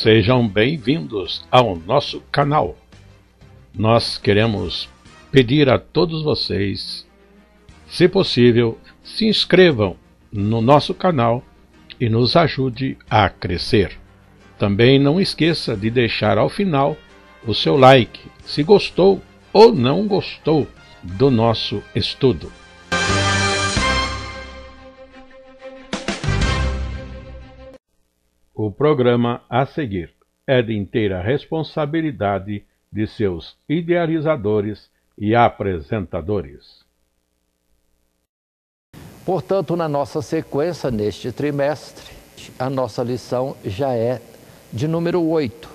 Sejam bem-vindos ao nosso canal. Nós queremos pedir a todos vocês, se possível, se inscrevam no nosso canal e nos ajude a crescer. Também não esqueça de deixar ao final o seu like, se gostou ou não gostou do nosso estudo. O programa a seguir é de inteira responsabilidade de seus idealizadores e apresentadores. Portanto, na nossa sequência, neste trimestre, a nossa lição já é de número 8.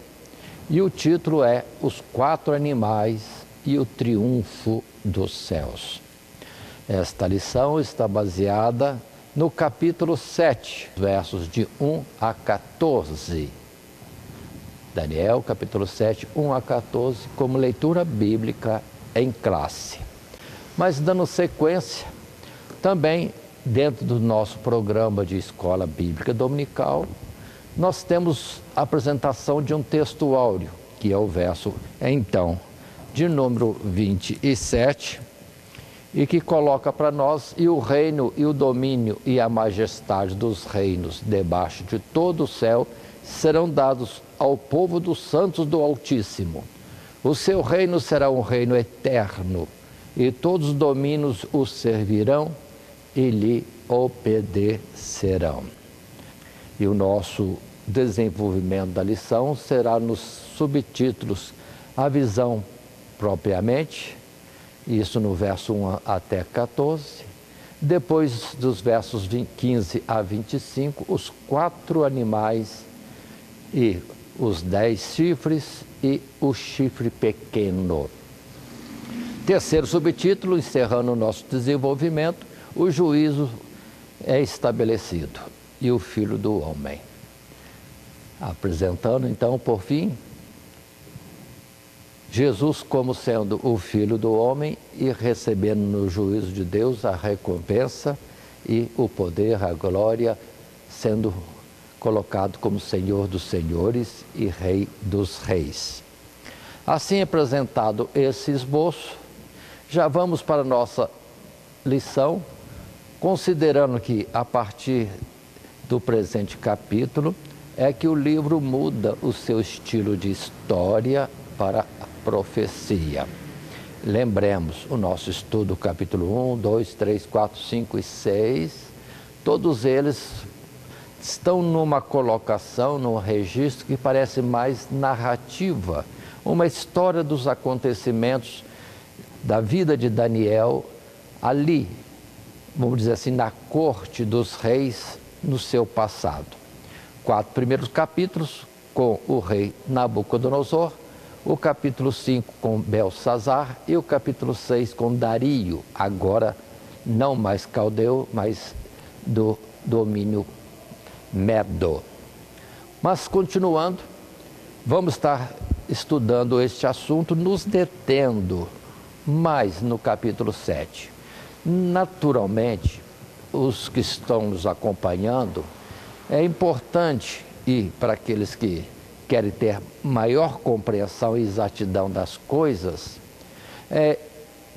E o título é Os Quatro Animais e o Triunfo dos Céus. Esta lição está baseada no capítulo 7, versos de 1 a 14. Daniel, capítulo 7, 1 a 14, como leitura bíblica em classe. Mas dando sequência, também dentro do nosso programa de escola bíblica dominical, nós temos a apresentação de um texto áureo, que é o verso, então, de número 27, e que coloca para nós: e o reino e o domínio e a majestade dos reinos debaixo de todo o céu serão dados ao povo dos santos do Altíssimo. O seu reino será um reino eterno, e todos os domínios o servirão e lhe obedecerão. E o nosso desenvolvimento da lição será nos subtítulos: a visão propriamente, isso no verso 1 até 14, depois dos versos 15 a 25, os quatro animais e os 10 chifres e o chifre pequeno. Terceiro subtítulo, encerrando o nosso desenvolvimento: o juízo é estabelecido e o Filho do Homem. Apresentando então, por fim, Jesus como sendo o Filho do Homem e recebendo no juízo de Deus a recompensa e o poder, a glória, sendo colocado como Senhor dos Senhores e Rei dos Reis. Assim apresentado esse esboço, já vamos para a nossa lição, considerando que a partir do presente capítulo é que o livro muda o seu estilo de história para a profecia. Lembremos, o nosso estudo, capítulo 1, 2, 3, 4, 5 e 6, todos eles estão numa colocação, num registro que parece mais narrativa, uma história dos acontecimentos da vida de Daniel ali, vamos dizer assim, na corte dos reis no seu passado. 4 primeiros capítulos com o rei Nabucodonosor, o capítulo 5 com Belsazar e o capítulo 6 com Dario, agora não mais caldeu, mas do domínio Medo. Mas continuando, vamos estar estudando este assunto, nos detendo mais no capítulo 7. Naturalmente, os que estão nos acompanhando, é importante, e para aqueles que querem ter maior compreensão e exatidão das coisas,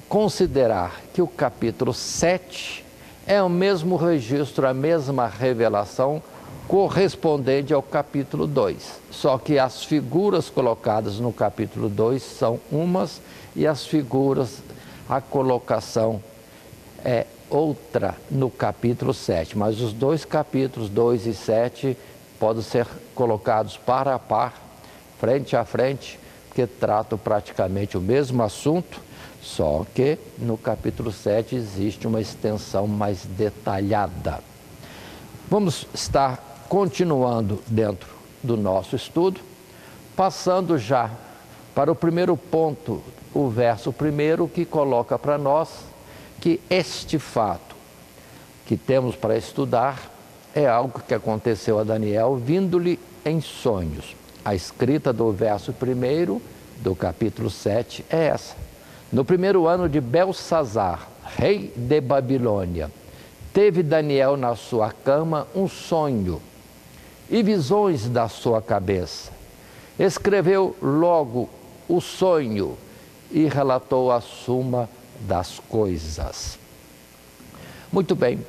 considerar que o capítulo 7 é o mesmo registro, a mesma revelação correspondente ao capítulo 2. Só que as figuras colocadas no capítulo 2 são umas e as figuras, a colocação é outra no capítulo 7. Mas os dois capítulos, 2 e 7, podem ser colocados par a par, frente a frente, porque tratam praticamente o mesmo assunto, só que no capítulo 7 existe uma extensão mais detalhada. Vamos estar continuando dentro do nosso estudo, passando já para o primeiro ponto, o verso primeiro, que coloca para nós que este fato que temos para estudar é algo que aconteceu a Daniel vindo-lhe em sonhos. A escrita do verso primeiro do capítulo 7 é essa: no primeiro ano de Belsazar, rei de Babilônia, teve Daniel na sua cama um sonho e visões da sua cabeça. Escreveu logo o sonho e relatou a suma das coisas. Muito bem,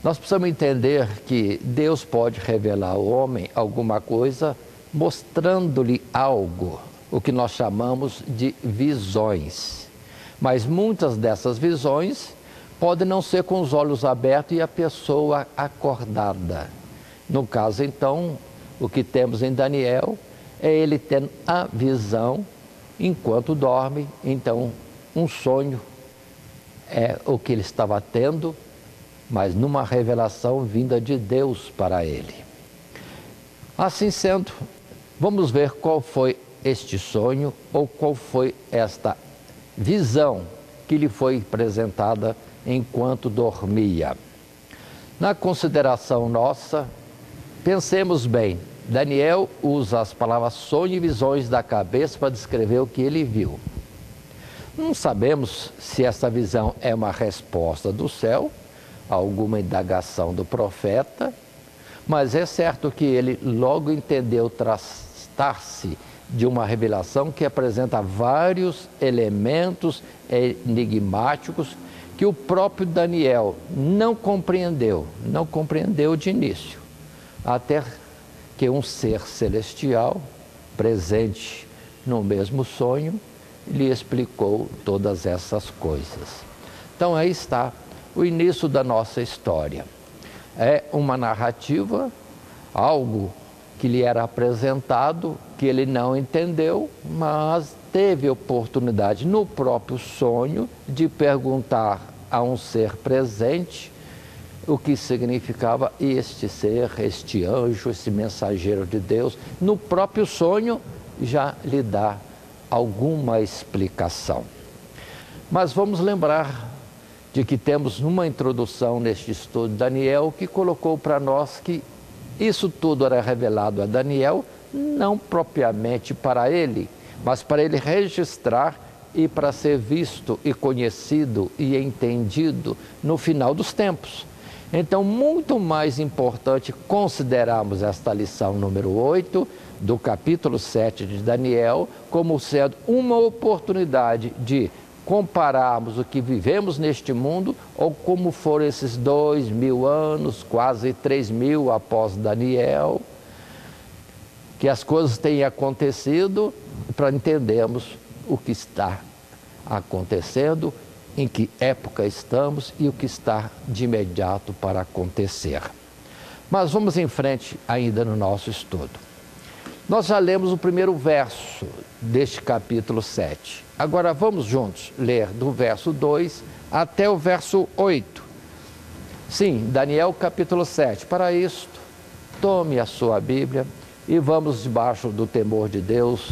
nós precisamos entender que Deus pode revelar ao homem alguma coisa mostrando-lhe algo, o que nós chamamos de visões. Mas muitas dessas visões podem não ser com os olhos abertos e a pessoa acordada. No caso, então, o que temos em Daniel é ele tendo a visão enquanto dorme. Então, um sonho é o que ele estava tendo, mas numa revelação vinda de Deus para ele. Assim sendo, vamos ver qual foi este sonho ou qual foi esta visão que lhe foi apresentada enquanto dormia. Na consideração nossa, pensemos bem. Daniel usa as palavras sonho e visões da cabeça para descrever o que ele viu. Não sabemos se essa visão é uma resposta do céu, alguma indagação do profeta, mas é certo que ele logo entendeu tratar-se de uma revelação que apresenta vários elementos enigmáticos que o próprio Daniel não compreendeu de início, até que um ser celestial, presente no mesmo sonho, lhe explicou todas essas coisas. Então aí está o início da nossa história. É uma narrativa, algo que lhe era apresentado, que ele não entendeu, mas teve oportunidade no próprio sonho de perguntar a um ser presente o que significava este ser, este anjo, esse mensageiro de Deus. No próprio sonho já lhe dá alguma explicação. Mas vamos lembrar de que temos uma introdução neste estudo de Daniel que colocou para nós que isso tudo era revelado a Daniel, não propriamente para ele, mas para ele registrar e para ser visto e conhecido e entendido no final dos tempos. Então, muito mais importante considerarmos esta lição número 8 do capítulo 7 de Daniel como sendo uma oportunidade de compararmos o que vivemos neste mundo ou como foram esses 2000 anos, quase 3000 após Daniel, que as coisas têm acontecido para entendermos o que está acontecendo, em que época estamos e o que está de imediato para acontecer. Mas vamos em frente ainda no nosso estudo. Nós já lemos o primeiro verso deste capítulo 7. Agora vamos juntos ler do verso 2 até o verso 8. Sim, Daniel capítulo 7. Para isto, tome a sua Bíblia e vamos debaixo do temor de Deus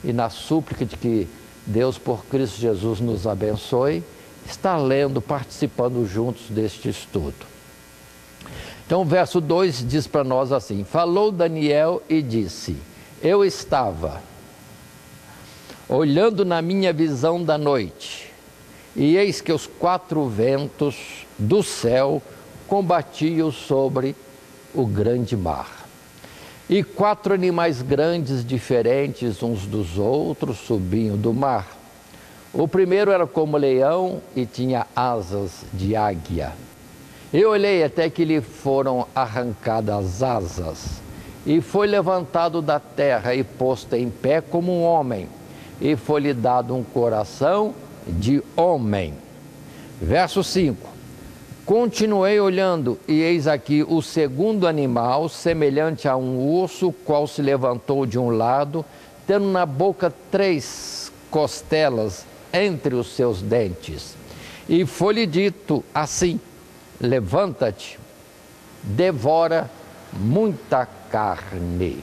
e na súplica de que Deus, por Cristo Jesus, nos abençoe, está lendo, participando juntos deste estudo. Então o verso 2 diz para nós assim: falou Daniel e disse: eu estava olhando na minha visão da noite, e eis que os 4 ventos do céu combatiam sobre o grande mar. E 4 animais grandes, diferentes uns dos outros, subiam do mar. O primeiro era como leão e tinha asas de águia. Eu olhei até que lhe foram arrancadas as asas, e foi levantado da terra e posto em pé como um homem, e foi-lhe dado um coração de homem. Verso 5. Continuei olhando, e eis aqui o segundo animal, semelhante a um urso, o qual se levantou de um lado, tendo na boca 3 costelas entre os seus dentes. E foi-lhe dito assim: levanta-te, devora muita carne.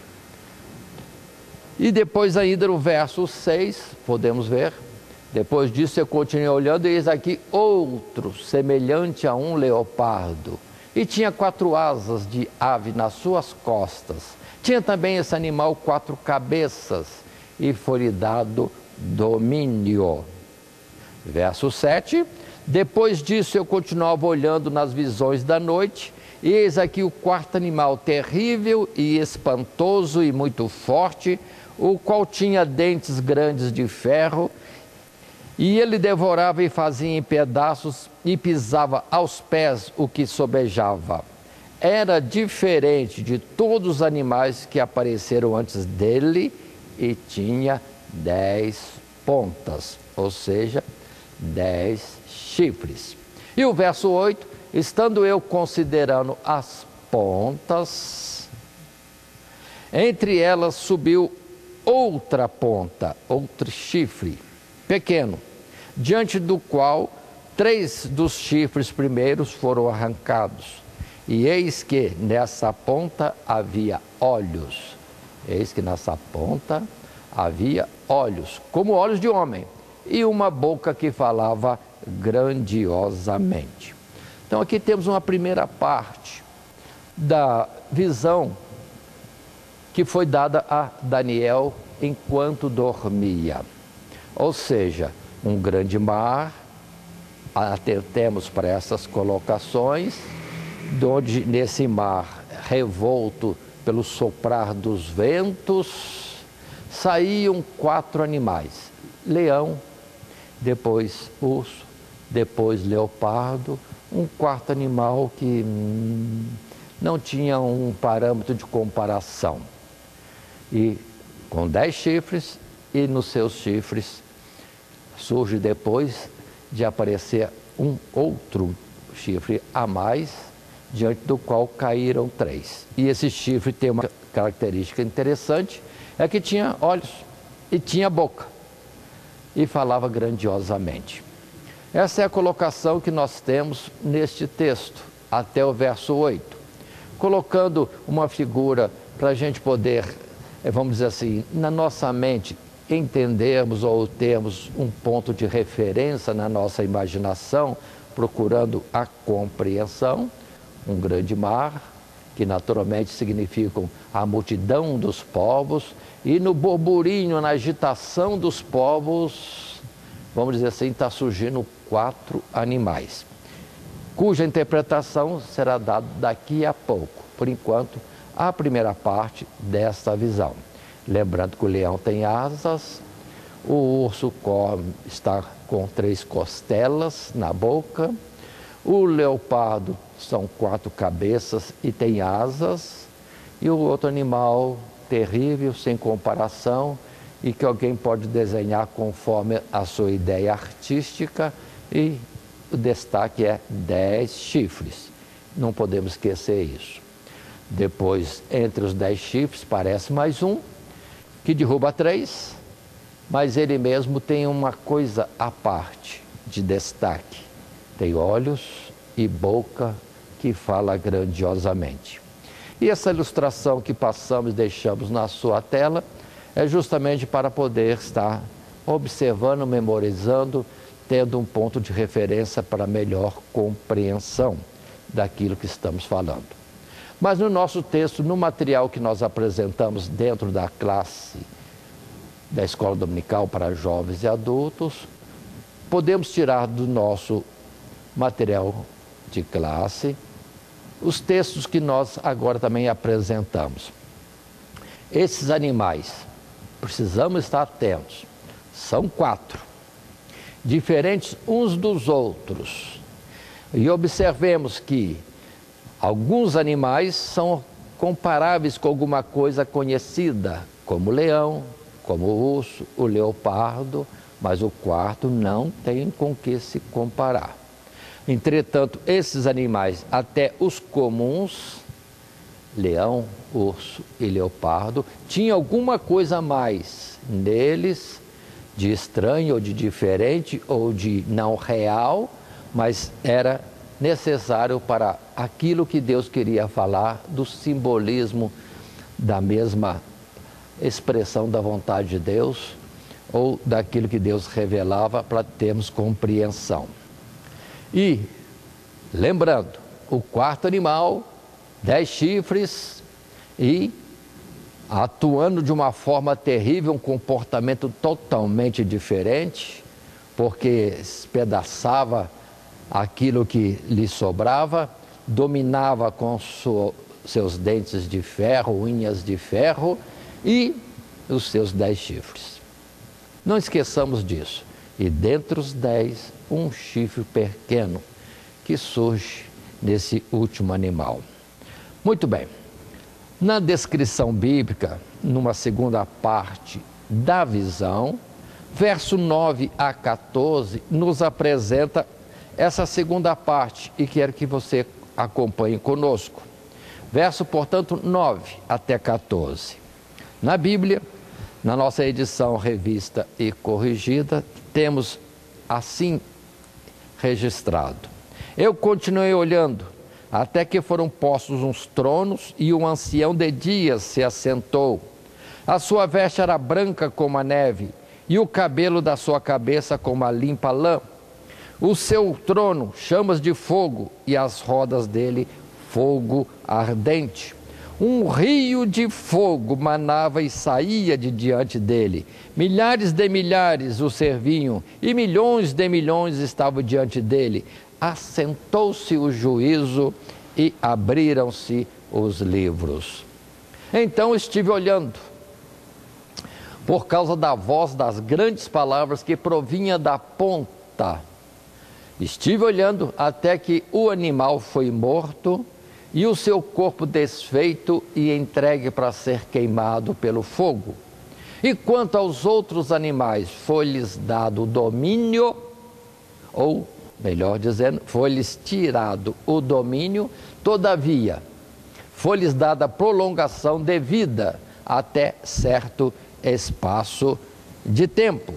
E depois ainda no verso 6, podemos ver, depois disso eu continuei olhando, e eis aqui outro, semelhante a um leopardo, e tinha 4 asas de ave nas suas costas. Tinha também esse animal 4 cabeças, e foi-lhe dado domínio. Verso 7, Depois disso eu continuava olhando nas visões da noite, e eis aqui o quarto animal, terrível e espantoso e muito forte, o qual tinha dentes grandes de ferro, e ele devorava e fazia em pedaços e pisava aos pés o que sobejava. Era diferente de todos os animais que apareceram antes dele e tinha 10 pontas, ou seja, 10 chifres. E o verso 8, estando eu considerando as pontas, entre elas subiu outra ponta, outro chifre, pequeno, diante do qual 3 dos chifres primeiros foram arrancados. E eis que nessa ponta havia olhos. Eis que nessa ponta havia olhos, como olhos de homem, e uma boca que falava grandiosamente. Então aqui temos uma primeira parte da visão que foi dada a Daniel enquanto dormia. Ou seja, um grande mar, atentemos para essas colocações, onde nesse mar revolto pelo soprar dos ventos, saíam 4 animais, leão, depois urso, depois leopardo, um quarto animal que não tinha um parâmetro de comparação. E com 10 chifres, e nos seus chifres surge depois de aparecer um outro chifre a mais, diante do qual caíram 3. E esse chifre tem uma característica interessante, é que tinha olhos e tinha boca, e falava grandiosamente. Essa é a colocação que nós temos neste texto, até o verso 8. Colocando uma figura para a gente poder, vamos dizer assim, na nossa mente, entendermos ou termos um ponto de referência na nossa imaginação, procurando a compreensão, um grande mar, que naturalmente significam a multidão dos povos, e no burburinho, na agitação dos povos, vamos dizer assim, está surgindo 4 animais, cuja interpretação será dada daqui a pouco. Por enquanto, a primeira parte desta visão. Lembrando que o leão tem asas, o urso está com 3 costelas na boca, o leopardo são 4 cabeças e tem asas, e o outro animal terrível, sem comparação, e que alguém pode desenhar conforme a sua ideia artística, e o destaque é 10 chifres. Não podemos esquecer isso. Depois, entre os 10 chifres, parece mais um, que derruba 3, mas ele mesmo tem uma coisa à parte, de destaque. Tem olhos e boca que fala grandiosamente. E essa ilustração que passamos e deixamos na sua tela é justamente para poder estar observando, memorizando, tendo um ponto de referência para melhor compreensão daquilo que estamos falando. Mas no nosso texto, no material que nós apresentamos dentro da classe da Escola Dominical para jovens e adultos, podemos tirar do nosso material de classe os textos que nós agora também apresentamos. Esses animais, precisamos estar atentos, são 4, diferentes uns dos outros. E observemos que alguns animais são comparáveis com alguma coisa conhecida, como o leão, como o urso, o leopardo, mas o quarto não tem com que se comparar. Entretanto, esses animais, até os comuns, leão, urso e leopardo, tinham alguma coisa a mais neles, de estranho ou de diferente ou de não real, mas era necessário para aquilo que Deus queria falar, do simbolismo da mesma expressão da vontade de Deus ou daquilo que Deus revelava para termos compreensão. E, lembrando, o quarto animal, 10 chifres e atuando de uma forma terrível, um comportamento totalmente diferente, porque espedaçava aquilo que lhe sobrava, dominava com seus dentes de ferro, unhas de ferro e os seus 10 chifres. Não esqueçamos disso. E dentre os 10, um chifre pequeno que surge nesse último animal. Muito bem. Na descrição bíblica, numa segunda parte da visão, verso 9 a 14, nos apresenta essa segunda parte e quero que você acompanhe conosco. Verso, portanto, 9 até 14. Na Bíblia, na nossa edição revista e corrigida, temos assim registrado: eu continuei olhando, até que foram postos uns tronos e um ancião de dias se assentou. A sua veste era branca como a neve e o cabelo da sua cabeça como a limpa lã. O seu trono, chamas de fogo, e as rodas dele, fogo ardente. Um rio de fogo manava e saía de diante dele. Milhares de milhares o serviam, e milhões de milhões estavam diante dele. Assentou-se o juízo e abriram-se os livros. Então estive olhando, por causa da voz das grandes palavras que provinha da ponta. Estive olhando até que o animal foi morto e o seu corpo desfeito e entregue para ser queimado pelo fogo. E quanto aos outros animais, foi-lhes dado o domínio, ou melhor dizendo, foi-lhes tirado o domínio, todavia, foi-lhes dada prolongação de vida até certo espaço de tempo.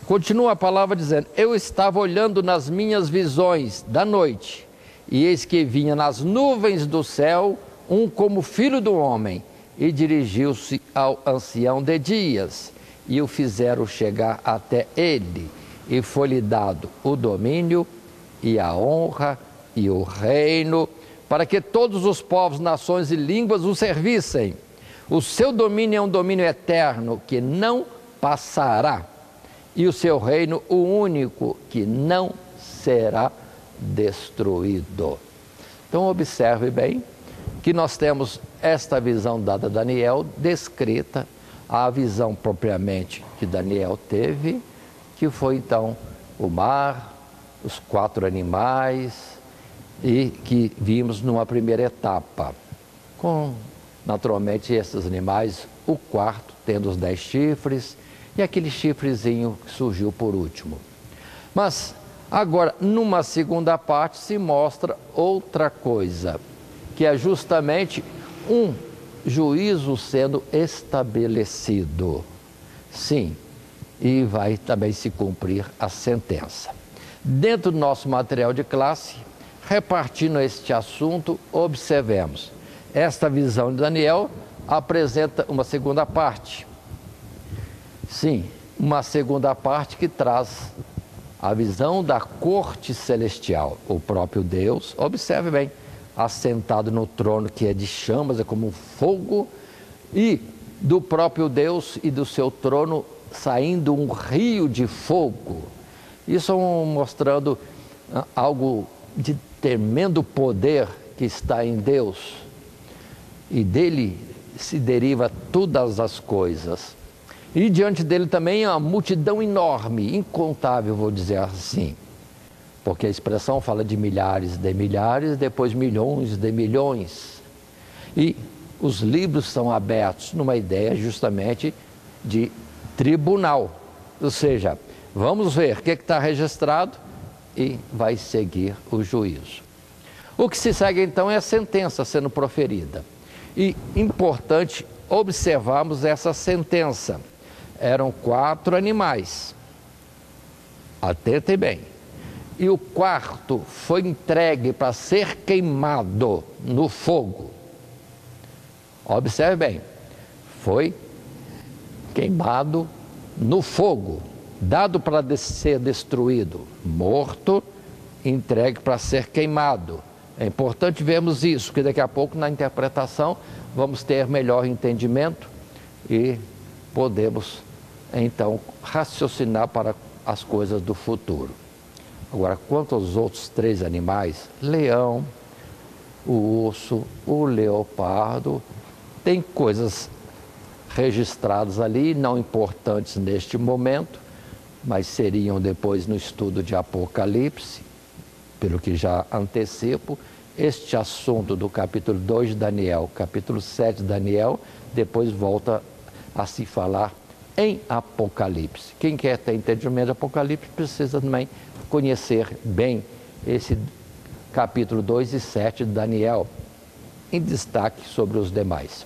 Continua a palavra dizendo: eu estava olhando nas minhas visões da noite, e eis que vinha nas nuvens do céu um como filho do homem, e dirigiu-se ao ancião de dias, e o fizeram chegar até ele, e foi-lhe dado o domínio, e a honra, e o reino, para que todos os povos, nações e línguas o servissem. O seu domínio é um domínio eterno, que não passará, e o seu reino, o único, que não será destruído. Então observe bem que nós temos esta visão dada a Daniel, descrita, a visão propriamente que Daniel teve, que foi então o mar, os 4 animais, e que vimos numa primeira etapa, com naturalmente esses animais, o quarto tendo os 10 chifres, e aquele chifrezinho que surgiu por último. Mas agora, numa segunda parte, se mostra outra coisa, que é justamente um juízo sendo estabelecido. Sim, e vai também se cumprir a sentença. Dentro do nosso material de classe, repartindo este assunto, observemos. Esta visão de Daniel apresenta uma segunda parte. Sim, uma segunda parte que traz a visão da corte celestial. O próprio Deus, observe bem, assentado no trono que é de chamas, é como um fogo, e do próprio Deus e do seu trono saindo um rio de fogo. Isso mostrando algo de tremendo poder que está em Deus, e dele se deriva todas as coisas. E diante dele também a multidão enorme, incontável, vou dizer assim, porque a expressão fala de milhares, depois milhões de milhões. E os livros são abertos numa ideia justamente de tribunal, ou seja, vamos ver o que está registrado e vai seguir o juízo. O que se segue então é a sentença sendo proferida. E importante observarmos essa sentença. Eram 4 animais, atentem bem, e o quarto foi entregue para ser queimado no fogo. Observe bem, foi queimado no fogo, dado para ser destruído, morto, entregue para ser queimado. É importante vermos isso, porque daqui a pouco na interpretação vamos ter melhor entendimento e podemos então raciocinar para as coisas do futuro. Agora, quanto aos outros 3 animais, leão, o urso, o leopardo, tem coisas registradas ali, não importantes neste momento, mas seriam depois no estudo de Apocalipse, pelo que já antecipo. Este assunto do capítulo 2 de Daniel, capítulo 7 de Daniel, depois volta a se falar em Apocalipse. Quem quer ter entendimento de Apocalipse precisa também conhecer bem esse capítulo 2 e 7 de Daniel, em destaque sobre os demais.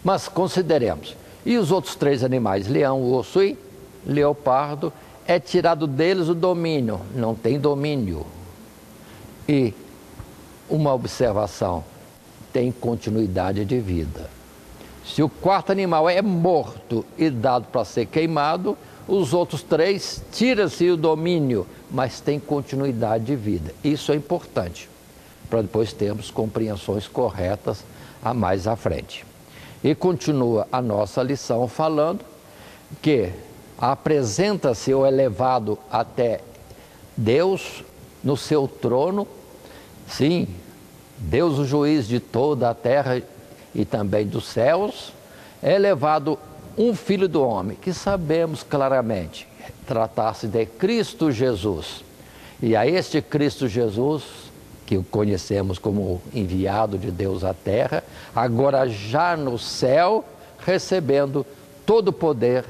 Mas consideremos, e os outros 3 animais, leão, urso e leopardo, é tirado deles o domínio, não tem domínio. E uma observação, tem continuidade de vida. Se o 4º animal é morto e dado para ser queimado, os outros 3 tira-se o domínio, mas tem continuidade de vida. Isso é importante, para depois termos compreensões corretas a mais à frente. E continua a nossa lição falando que apresenta-se o elevado até Deus no seu trono, sim, Deus o juiz de toda a terra e também dos céus, é elevado um filho do homem, que sabemos claramente tratar-se de Cristo Jesus. E a este Cristo Jesus, que o conhecemos como enviado de Deus à terra, agora já no céu, recebendo todo o poder,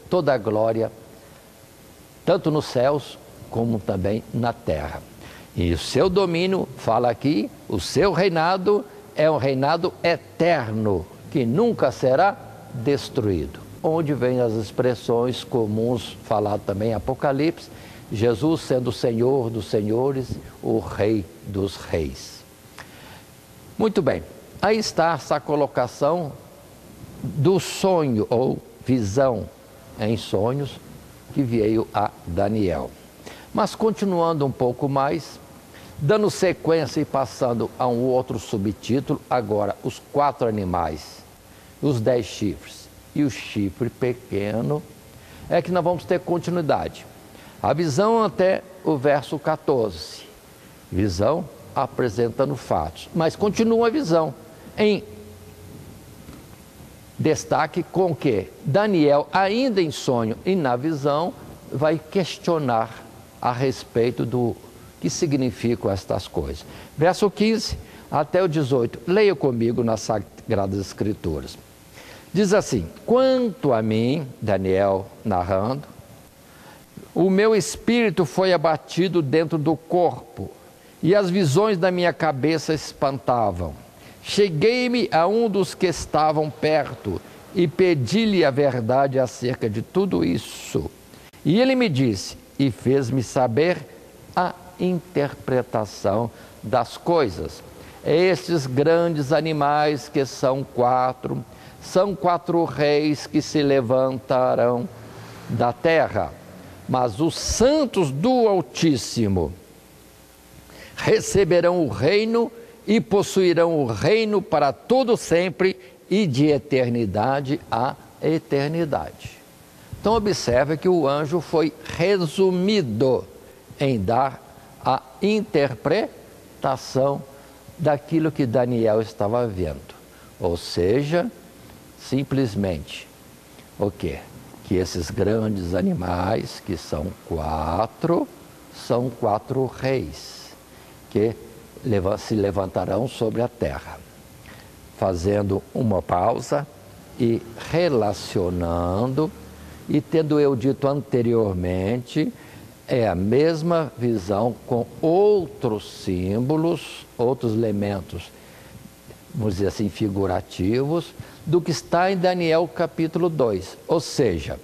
toda a glória, tanto nos céus como também na terra. E o seu domínio, fala aqui, o seu reinado é um reinado eterno, que nunca será destruído. Onde vem as expressões comuns, falado também em Apocalipse, Jesus sendo o Senhor dos senhores, o Rei dos reis. Muito bem, aí está essa colocação do sonho ou visão em sonhos que veio a Daniel. Mas continuando um pouco mais, dando sequência e passando a um outro subtítulo, agora os 4 animais, os 10 chifres e o chifre pequeno, é que nós vamos ter continuidade. A visão até o verso 14, visão apresentando fatos, mas continua a visão em destaque com que Daniel, ainda em sonho e na visão, vai questionar a respeito do que significam estas coisas. Verso 15 até o 18, leia comigo nas Sagradas Escrituras. Diz assim: quanto a mim, Daniel narrando, o meu espírito foi abatido dentro do corpo, e as visões da minha cabeça espantavam. Cheguei-me a um dos que estavam perto e pedi-lhe a verdade acerca de tudo isso. E ele me disse e fez-me saber a interpretação das coisas. Estes grandes animais que são 4 reis que se levantarão da terra, mas os santos do Altíssimo receberão o reino e possuirão o reino para todo sempre e de eternidade a eternidade. Então observe que o anjo foi resumido em dar a interpretação daquilo que Daniel estava vendo. Ou seja, simplesmente o quê? Que esses grandes animais, que são 4, são 4 reis que se levantarão sobre a terra. Fazendo uma pausa e relacionando, e tendo eu dito anteriormente, é a mesma visão com outros símbolos, outros elementos, vamos dizer assim, figurativos, do que está em Daniel capítulo 2. Ou seja,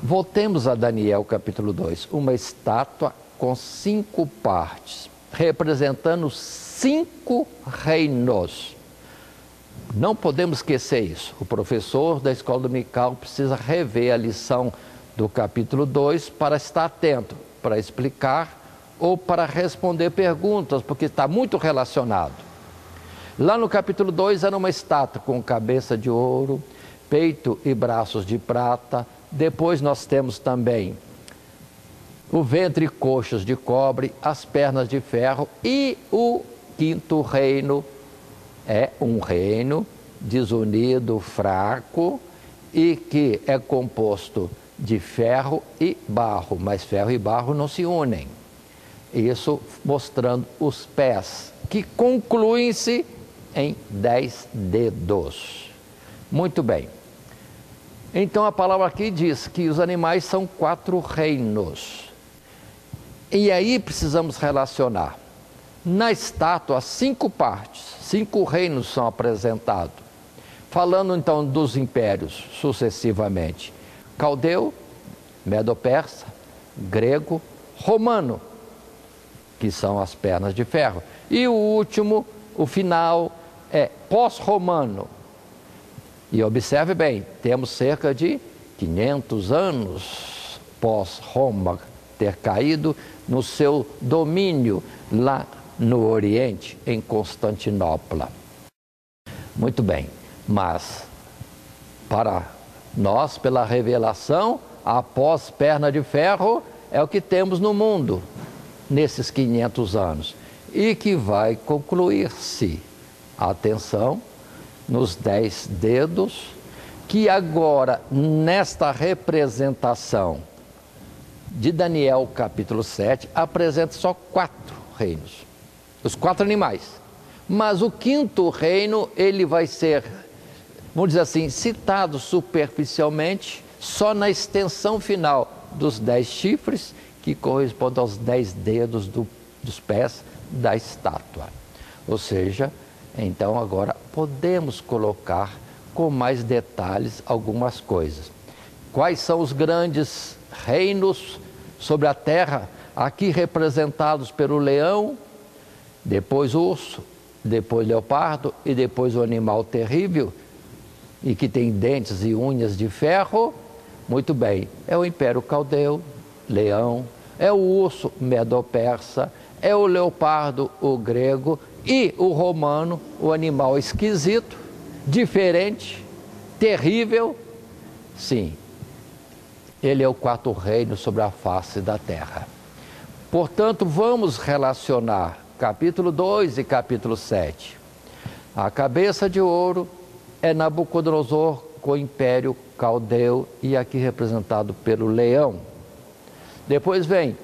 voltemos a Daniel capítulo 2, uma estátua com 5 partes, representando 5 reinos. Não podemos esquecer isso. O professor da escola dominical precisa rever a lição do capítulo 2 para estar atento, para explicar ou para responder perguntas, porque está muito relacionado. Lá no capítulo 2 era uma estátua com cabeça de ouro, peito e braços de prata. Depois nós temos também o ventre e coxas de cobre, as pernas de ferro, e o quinto reino é um reino desunido, fraco, e que é composto de ferro e barro, mas ferro e barro não se unem. Isso mostrando os pés, que concluem-se em 10 dedos. Muito bem. Então a palavra aqui diz que os animais são 4 reinos. E aí precisamos relacionar. Na estátua, 5 partes, 5 reinos são apresentados. Falando então dos impérios sucessivamente: caldeu, medo-persa, grego, romano, que são as pernas de ferro. E o último, o final, é pós-romano. E observe bem, temos cerca de 500 anos pós-Roma ter caído no seu domínio lá no Oriente, em Constantinopla. Muito bem, mas para nós, pela revelação, após perna de ferro, é o que temos no mundo nesses 500 anos e que vai concluir-se, atenção, nos 10 dedos, que agora, nesta representação de Daniel capítulo 7, apresenta só 4 reinos, os 4 animais. Mas o quinto reino, ele vai ser, vamos dizer assim, citado superficialmente, só na extensão final dos 10 chifres, que corresponde aos 10 dedos dos pés da estátua. Ou seja, então agora podemos colocar com mais detalhes algumas coisas. Quais são os grandes reinos sobre a terra, aqui representados pelo leão, depois o urso, depois o leopardo e depois o animal terrível, e que tem dentes e unhas de ferro? Muito bem, é o Império Caldeu, leão, é o urso medo-persa, é o leopardo, o grego, e o romano, o animal esquisito, diferente, terrível. Sim, ele é o 4º reino sobre a face da terra. Portanto, vamos relacionar capítulo 2 e capítulo 7. A cabeça de ouro é Nabucodonosor com o Império Caldeu, e aqui representado pelo leão. Depois vem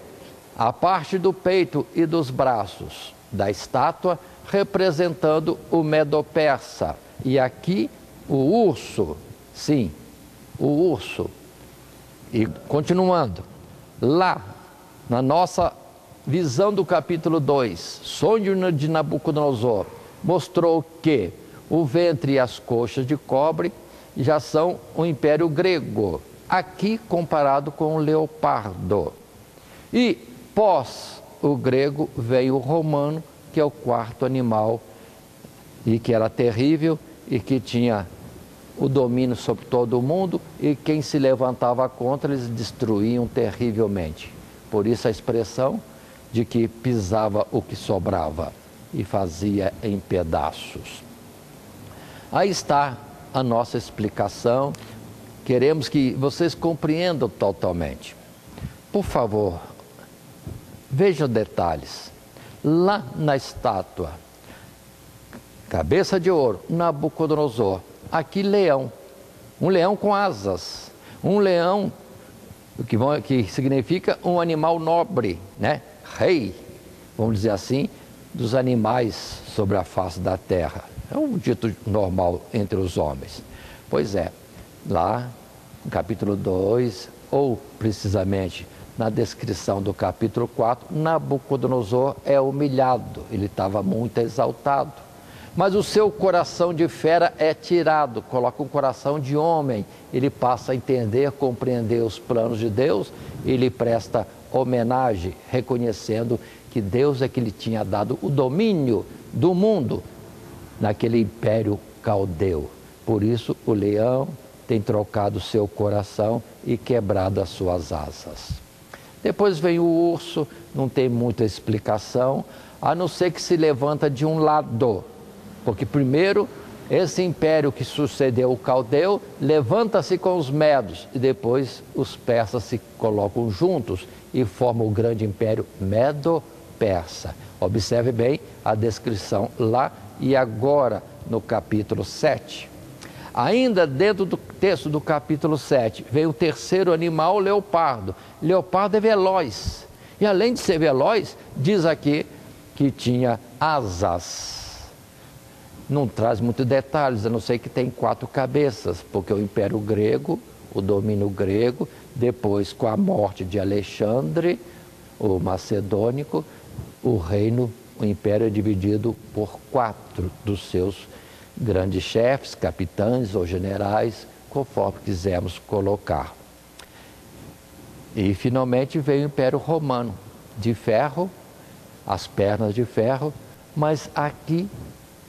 a parte do peito e dos braços da estátua, representando o medo-persa. E aqui o urso, sim, o urso. E continuando, lá na nossa visão do capítulo 2, sonho de Nabucodonosor, mostrou que o ventre e as coxas de cobre já são o Império Grego, aqui comparado com o leopardo. E pós o grego veio o romano, que é o 4º animal, e que era terrível e que tinha o domínio sobre todo o mundo, e quem se levantava contra eles destruíam terrivelmente. Por isso a expressão de que pisava o que sobrava e fazia em pedaços. Aí está a nossa explicação. Queremos que vocês compreendam totalmente. Por favor, vejam detalhes. Lá na estátua, cabeça de ouro, Nabucodonosor. Aqui leão, um leão com asas, um leão que significa um animal nobre, né? Rei, vamos dizer assim, dos animais sobre a face da terra. É um dito normal entre os homens. Pois é, lá no capítulo 2, ou precisamente na descrição do capítulo 4, Nabucodonosor é humilhado, ele estava muito exaltado. Mas o seu coração de fera é tirado, coloca um coração de homem, ele passa a entender, compreender os planos de Deus, ele presta homenagem, reconhecendo que Deus é que lhe tinha dado o domínio do mundo naquele império caldeu. Por isso o leão tem trocado o seu coração e quebrado as suas asas. Depois vem o urso, não tem muita explicação, a não ser que se levanta de um lado. Porque primeiro Esse império que sucedeu o caldeu levanta-se com os medos e depois os persas se colocam juntos e formam o grande império medo-persa. Observe bem a descrição lá e agora no capítulo 7. Ainda dentro do texto do capítulo 7, vem o terceiro animal, o leopardo. Leopardo é veloz. E além de ser veloz, diz aqui que tinha asas. Não traz muitos detalhes, a não ser que tem 4 cabeças, porque o Império Grego, o domínio grego, depois com a morte de Alexandre, o macedônico, o império é dividido por 4 dos seus grandes chefes, capitães ou generais, conforme quisermos colocar. E finalmente veio o Império Romano, de ferro, as pernas de ferro, mas aqui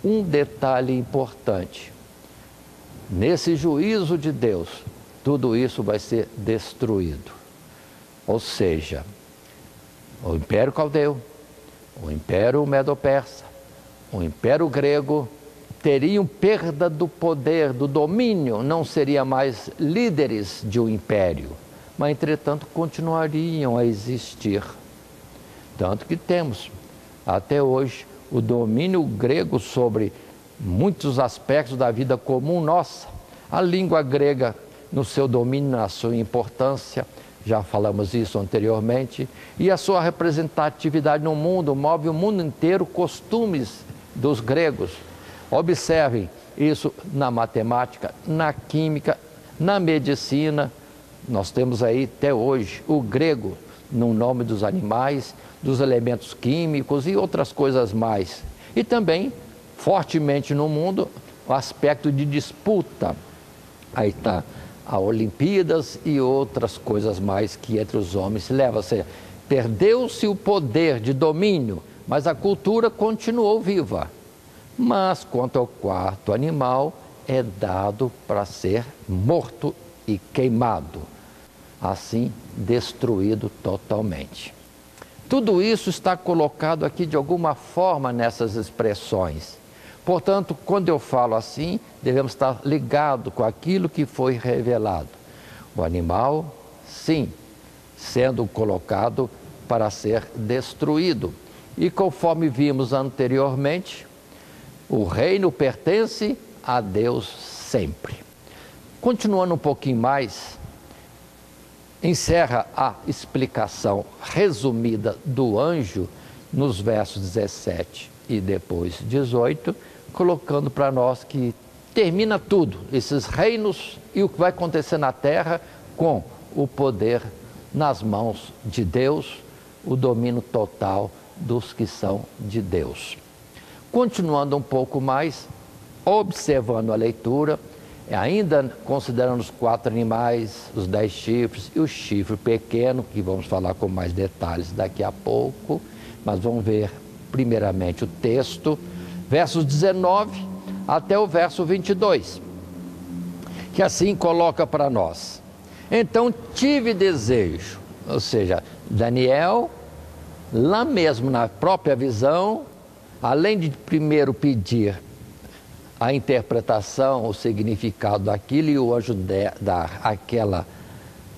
um detalhe importante. Nesse juízo de Deus, tudo isso vai ser destruído. Ou seja, o Império Caldeu, o Império Medo-Persa, o Império Grego teriam perda do poder, do domínio, não seriam mais líderes de um império, mas entretanto continuariam a existir. Tanto que temos, até hoje, o domínio grego sobre muitos aspectos da vida comum nossa. A língua grega no seu domínio, na sua importância, já falamos isso anteriormente, e a sua representatividade no mundo, move o mundo inteiro, costumes dos gregos. Observem isso na matemática, na química, na medicina. Nós temos aí até hoje o grego no nome dos animais, dos elementos químicos e outras coisas mais. E também, fortemente no mundo, o aspecto de disputa. Aí está a Olimpíadas e outras coisas mais que entre os homens se levam. Ou seja, perdeu-se o poder de domínio, mas a cultura continuou viva. Mas quanto ao 4º animal, é dado para ser morto e queimado. Assim, destruído totalmente. Tudo isso está colocado aqui de alguma forma nessas expressões. Portanto, quando eu falo assim, devemos estar ligados com aquilo que foi revelado. O animal, sim, sendo colocado para ser destruído. E conforme vimos anteriormente, o reino pertence a Deus sempre. Continuando um pouquinho mais, encerra a explicação resumida do anjo nos versos 17 e depois 18, colocando para nós que termina tudo, esses reinos e o que vai acontecer na terra com o poder nas mãos de Deus, o domínio total dos que são de Deus. Continuando um pouco mais, observando a leitura, ainda considerando os 4 animais, os 10 chifres e o chifre pequeno, que vamos falar com mais detalhes daqui a pouco, mas vamos ver primeiramente o texto, versos 19 até o verso 22, que assim coloca para nós: então tive desejo, ou seja, Daniel, lá mesmo na própria visão, além de primeiro pedir a interpretação, o significado daquilo, e o anjo dar aquela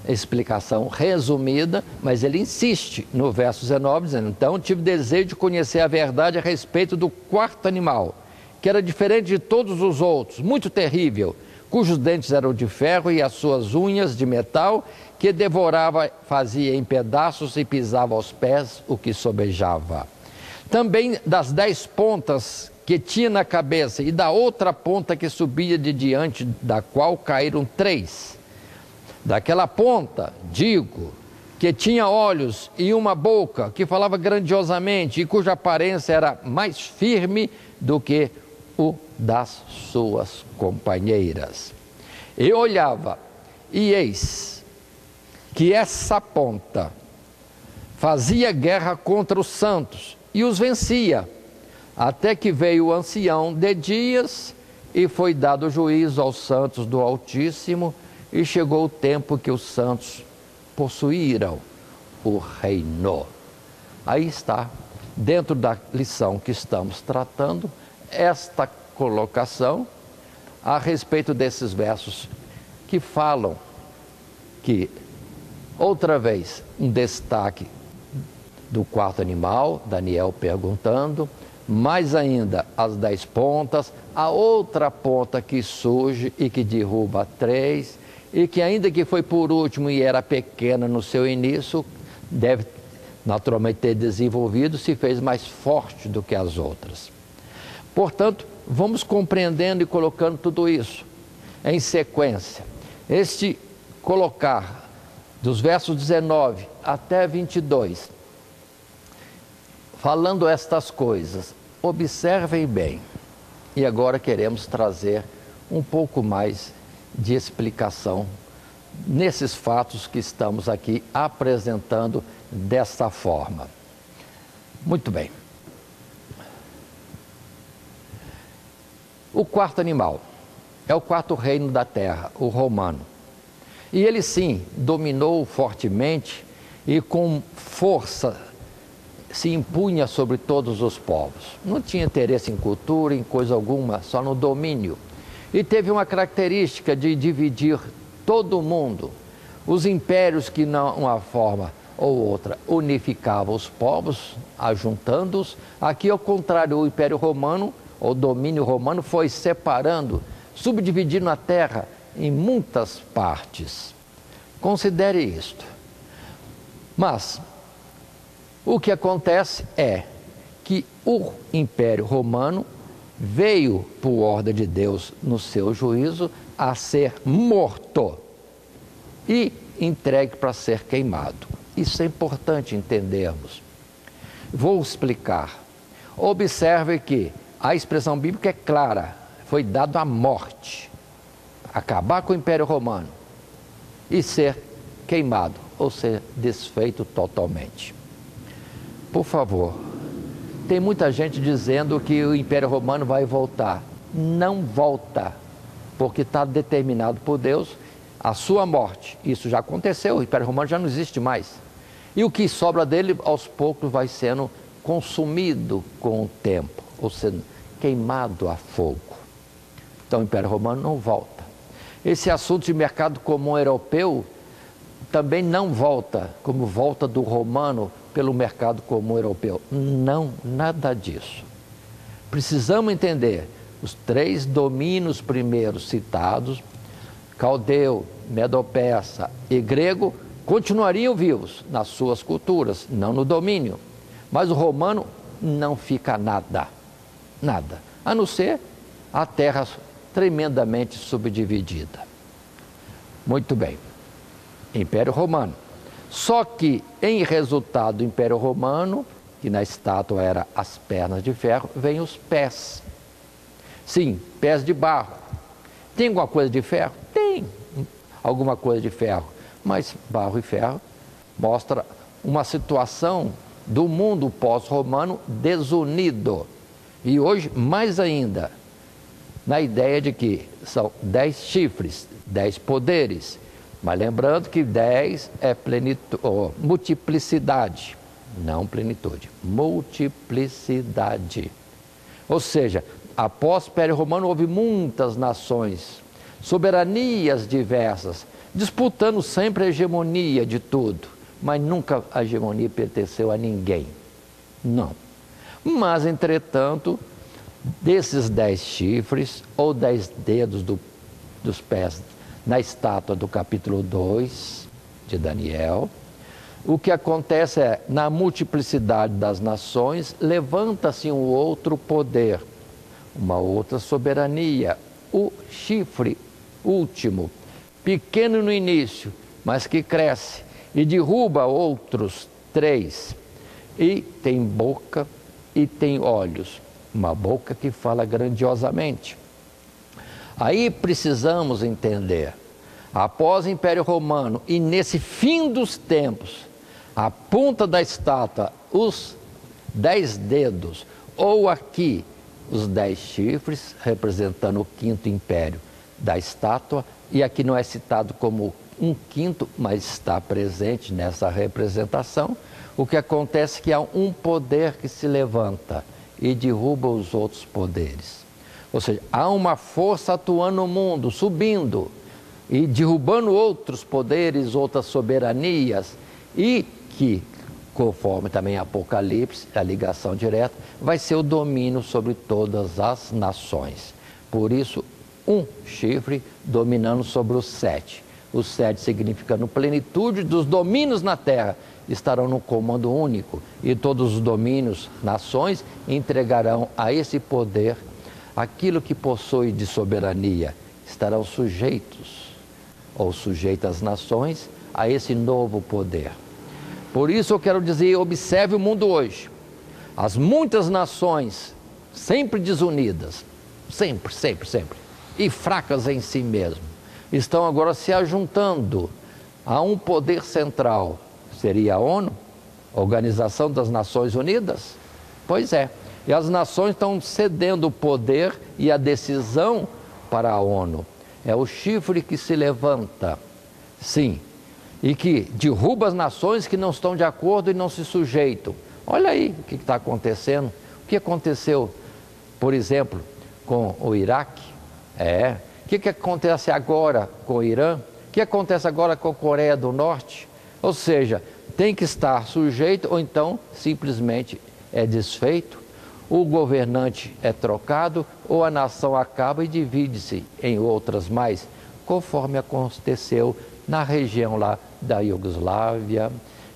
explicação resumida, mas ele insiste no verso 19, dizendo: então tive desejo de conhecer a verdade a respeito do 4º animal, que era diferente de todos os outros, muito terrível, cujos dentes eram de ferro e as suas unhas de metal, que devorava, fazia em pedaços e pisava aos pés o que sobejava. Também das 10 pontas que tinha na cabeça e da outra ponta que subia de diante da qual caíram 3. Daquela ponta, digo, que tinha olhos e uma boca, que falava grandiosamente e cuja aparência era mais firme do que o das suas companheiras. Eu olhava e eis que essa ponta fazia guerra contra os santos e os vencia, até que veio o ancião de dias e foi dado juízo aos santos do Altíssimo, e chegou o tempo que os santos possuíram o reino. Aí está, dentro da lição que estamos tratando, esta colocação a respeito desses versos que falam que, outra vez, um destaque do quarto animal, Daniel perguntando, mais ainda as 10 pontas, a outra ponta que surge e que derruba 3, e que ainda que foi por último e era pequena no seu início, deve naturalmente ter desenvolvido, se fez mais forte do que as outras. Portanto, vamos compreendendo e colocando tudo isso em sequência. Este colocar dos versos 19 até 22, falando estas coisas, observem bem. E agora queremos trazer um pouco mais de explicação nesses fatos que estamos aqui apresentando desta forma. Muito bem. O quarto animal é o quarto reino da terra, o romano. E ele sim dominou fortemente e com força se impunha sobre todos os povos. Não tinha interesse em cultura, em coisa alguma, só no domínio. E teve uma característica de dividir todo o mundo. Os impérios que, de uma forma ou outra, unificavam os povos, ajuntando-os. Aqui, ao contrário, o Império Romano, ou domínio romano, foi separando, subdividindo a terra em muitas partes. Considere isto. Mas o que acontece é que o Império Romano veio, por ordem de Deus, no seu juízo, a ser morto e entregue para ser queimado. Isso é importante entendermos. Vou explicar. Observe que a expressão bíblica é clara. Foi dado a morte. Acabar com o Império Romano e ser queimado, ou ser desfeito totalmente. Por favor, tem muita gente dizendo que o Império Romano vai voltar. Não volta, porque está determinado por Deus a sua morte. Isso já aconteceu, o Império Romano já não existe mais. E o que sobra dele, aos poucos, vai sendo consumido com o tempo, ou sendo queimado a fogo. Então o Império Romano não volta. Esse assunto de mercado comum europeu também não volta, como volta do romano pelo mercado comum europeu. Não, nada disso. Precisamos entender os 3 domínios primeiros citados, caldeu, medo-persa e grego, continuariam vivos nas suas culturas, não no domínio. Mas o romano não fica nada, nada, a não ser a terra tremendamente subdividida. Muito bem, Império Romano. Só que, em resultado do Império Romano, que na estátua era as pernas de ferro, vem os pés. Sim, pés de barro. Tem alguma coisa de ferro? Tem alguma coisa de ferro. Mas barro e ferro mostra uma situação do mundo pós-romano desunido. E hoje, mais ainda, na ideia de que são 10 chifres, 10 poderes. Mas lembrando que 10 é multiplicidade, não plenitude, multiplicidade. Ou seja, após o Império Romano houve muitas nações, soberanias diversas, disputando sempre a hegemonia de tudo, mas nunca a hegemonia pertenceu a ninguém. Não. Mas, entretanto, desses 10 chifres, ou 10 dedos dos pés na estátua do capítulo 2 de Daniel, o que acontece é, na multiplicidade das nações, levanta-se um outro poder, uma outra soberania, o chifre último, pequeno no início, mas que cresce e derruba outros 3, e tem boca e tem olhos, uma boca que fala grandiosamente. Aí precisamos entender, após o Império Romano e nesse fim dos tempos, a ponta da estátua, os 10 dedos, ou aqui os 10 chifres, representando o 5º império da estátua, e aqui não é citado como um 5º, mas está presente nessa representação. O que acontece é que há um poder que se levanta e derruba os outros poderes. Ou seja, há uma força atuando no mundo, subindo e derrubando outros poderes, outras soberanias, e que, conforme também Apocalipse, a ligação direta, vai ser o domínio sobre todas as nações. Por isso, um chifre dominando sobre os 7. Os 7 significando plenitude dos domínios na terra, estarão no comando único, e todos os domínios, nações, entregarão a esse poder aquilo que possui de soberania, estarão sujeitos, ou sujeitas as nações, a esse novo poder. Por isso eu quero dizer, observe o mundo hoje. As muitas nações, sempre desunidas, sempre, e fracas em si mesmo, estão agora se ajuntando a um poder central. Seria a ONU? Organização das Nações Unidas? Pois é. E as nações estão cedendo o poder e a decisão para a ONU. É o chifre que se levanta, sim, e que derruba as nações que não estão de acordo e não se sujeitam. Olha aí o que está acontecendo. O que aconteceu, por exemplo, com o Iraque? O que acontece agora com o Irã? O que acontece agora com a Coreia do Norte? Ou seja, tem que estar sujeito ou então simplesmente é desfeito, o governante é trocado ou a nação acaba e divide-se em outras mais, conforme aconteceu na região lá da Iugoslávia,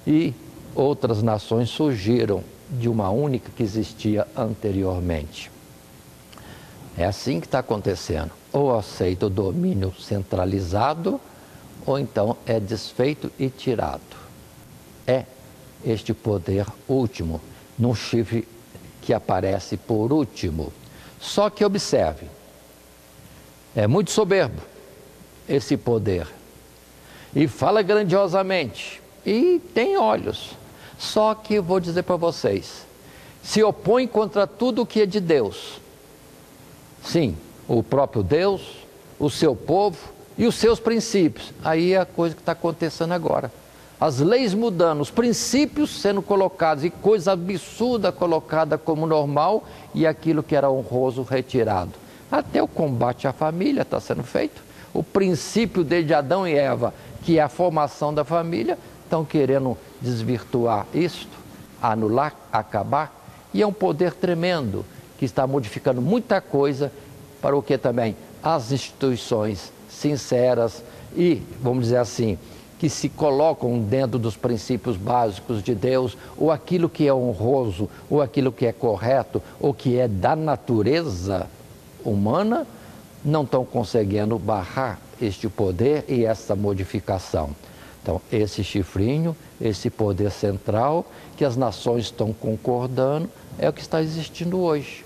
e outras nações surgiram de uma única que existia anteriormente. É assim que está acontecendo. Ou aceita o domínio centralizado, ou então é desfeito e tirado. É este poder último, num chifre que aparece por último. Só que observe, é muito soberbo esse poder, e fala grandiosamente, e tem olhos. Só que eu vou dizer para vocês, se opõe contra tudo o que é de Deus. Sim, o próprio Deus, o seu povo e os seus princípios. Aí é a coisa que está acontecendo agora. As leis mudando, os princípios sendo colocados e coisa absurda colocada como normal e aquilo que era honroso retirado. Até o combate à família está sendo feito. O princípio desde Adão e Eva, que é a formação da família, estão querendo desvirtuar isto, anular, acabar. E é um poder tremendo que está modificando muita coisa para o que também as instituições sinceras e, vamos dizer assim, que se colocam dentro dos princípios básicos de Deus, ou aquilo que é honroso, ou aquilo que é correto, ou que é da natureza humana, não estão conseguindo barrar este poder e essa modificação. Então, esse chifrinho, esse poder central, que as nações estão concordando, é o que está existindo hoje.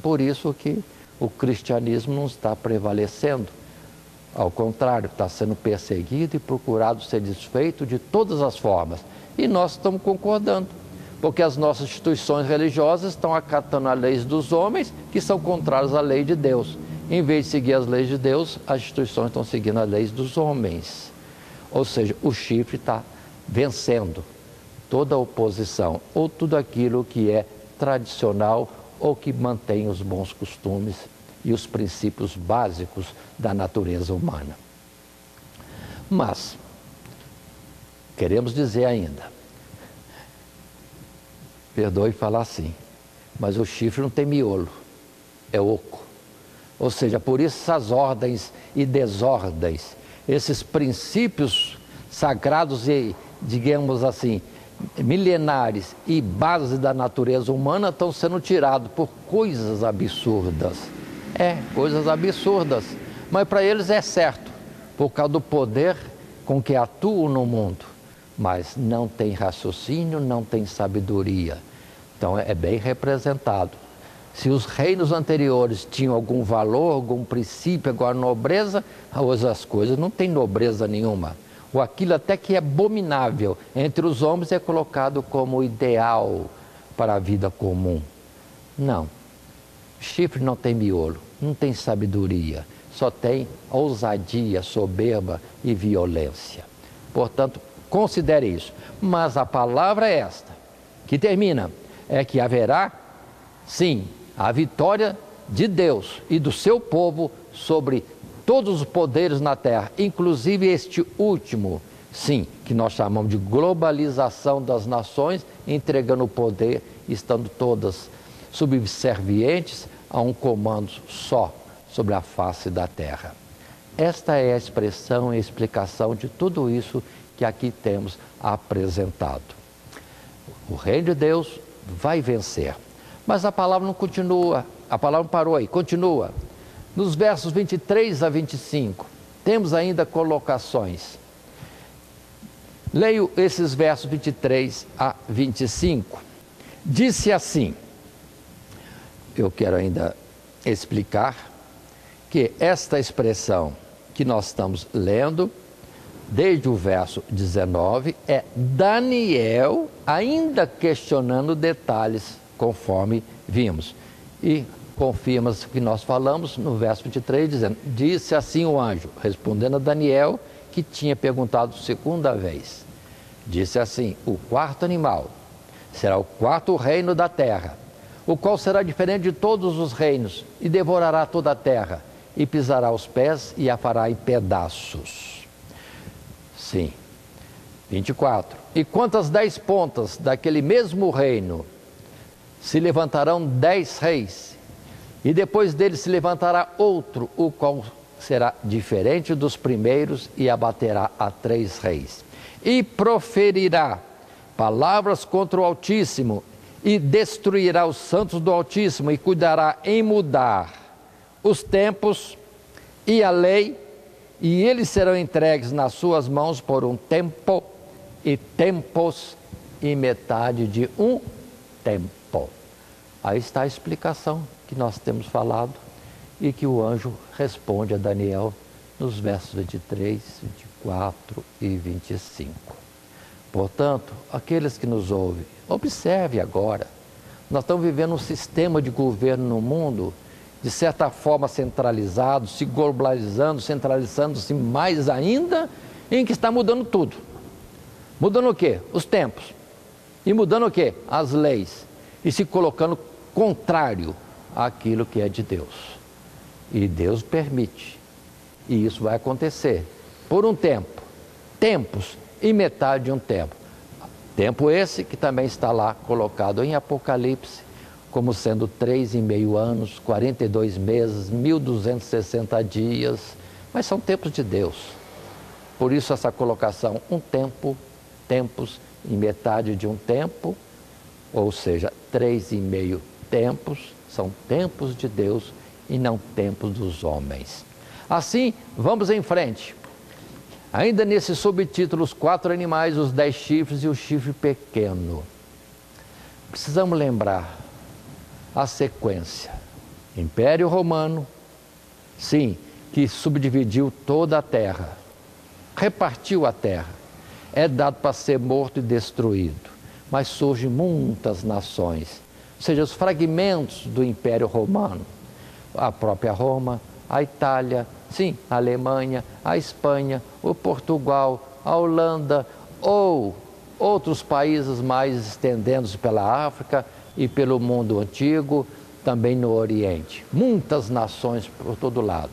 Por isso que o cristianismo não está prevalecendo. Ao contrário, está sendo perseguido e procurado ser desfeito de todas as formas. E nós estamos concordando, porque as nossas instituições religiosas estão acatando as leis dos homens, que são contrárias à lei de Deus. Em vez de seguir as leis de Deus, as instituições estão seguindo as leis dos homens. Ou seja, o chifre está vencendo toda a oposição, ou tudo aquilo que é tradicional, ou que mantém os bons costumes e os princípios básicos da natureza humana. Mas, queremos dizer ainda, perdoe falar assim, mas o chifre não tem miolo, é oco. Ou seja, por isso essas ordens e desordens, esses princípios sagrados e, digamos assim, milenares e bases da natureza humana estão sendo tirados por coisas absurdas. Coisas absurdas, mas para eles é certo, por causa do poder com que atuam no mundo, mas não tem raciocínio, não tem sabedoria. Então é bem representado. Se os reinos anteriores tinham algum valor, algum princípio, alguma nobreza, hoje as coisas não têm nobreza nenhuma. Ou aquilo até que é abominável entre os homens é colocado como ideal para a vida comum. Não. Chifre não tem miolo, não tem sabedoria, só tem ousadia, soberba e violência. Portanto, considere isso. Mas a palavra é esta, que termina, é que haverá, sim, a vitória de Deus e do seu povo sobre todos os poderes na terra, inclusive este último, sim, que nós chamamos de globalização das nações, entregando o poder, estando todas subservientes a um comando só sobre a face da terra. Esta é a expressão e a explicação de tudo isso que aqui temos apresentado. O reino de Deus vai vencer. Mas a palavra não continua, a palavra não parou aí, continua. Nos versos 23 a 25, temos ainda colocações. Leio esses versos 23 a 25. Disse assim, eu quero ainda explicar que esta expressão que nós estamos lendo, desde o verso 19, é Daniel ainda questionando detalhes, conforme vimos. E confirma o que nós falamos no verso 23, dizendo, disse assim o anjo, respondendo a Daniel, que tinha perguntado segunda vez. Disse assim, o quarto animal será o quarto reino da terra, o qual será diferente de todos os reinos, e devorará toda a terra, e pisará os pés e a fará em pedaços. Sim. 24. E quantas 10 pontas daquele mesmo reino se levantarão 10 reis, e depois dele se levantará outro, o qual será diferente dos primeiros, e abaterá a 3 reis. E proferirá palavras contra o Altíssimo, e destruirá os santos do Altíssimo, e cuidará em mudar os tempos e a lei, e eles serão entregues nas suas mãos por um tempo, e tempos, e metade de um tempo. Aí está a explicação que nós temos falado e que o anjo responde a Daniel nos versos 23, 24 e 25. Portanto, aqueles que nos ouvem, observe agora, nós estamos vivendo um sistema de governo no mundo, de certa forma centralizado, se globalizando, centralizando-se mais ainda, em que está mudando tudo. Mudando o quê? Os tempos. E mudando o quê? As leis. E se colocando contrário àquilo que é de Deus. E Deus permite. E isso vai acontecer por um tempo. Tempos e metade de um tempo. Tempo esse que também está lá colocado em Apocalipse, como sendo 3,5 anos, 42 meses, 1260 dias. Mas são tempos de Deus. Por isso essa colocação, um tempo, tempos e metade de um tempo, ou seja, 3,5 tempos, são tempos de Deus e não tempos dos homens. Assim, vamos em frente. Ainda nesse subtítulo, os 4 animais, os 10 chifres e o chifre pequeno. Precisamos lembrar a sequência. Império Romano, sim, que subdividiu toda a terra, repartiu a terra, é dado para ser morto e destruído. Mas surgem muitas nações, ou seja, os fragmentos do Império Romano, a própria Roma, a Itália, sim, a Alemanha, a Espanha, o Portugal, a Holanda, ou outros países mais estendendo-se pela África e pelo mundo antigo, também no Oriente. Muitas nações por todo lado.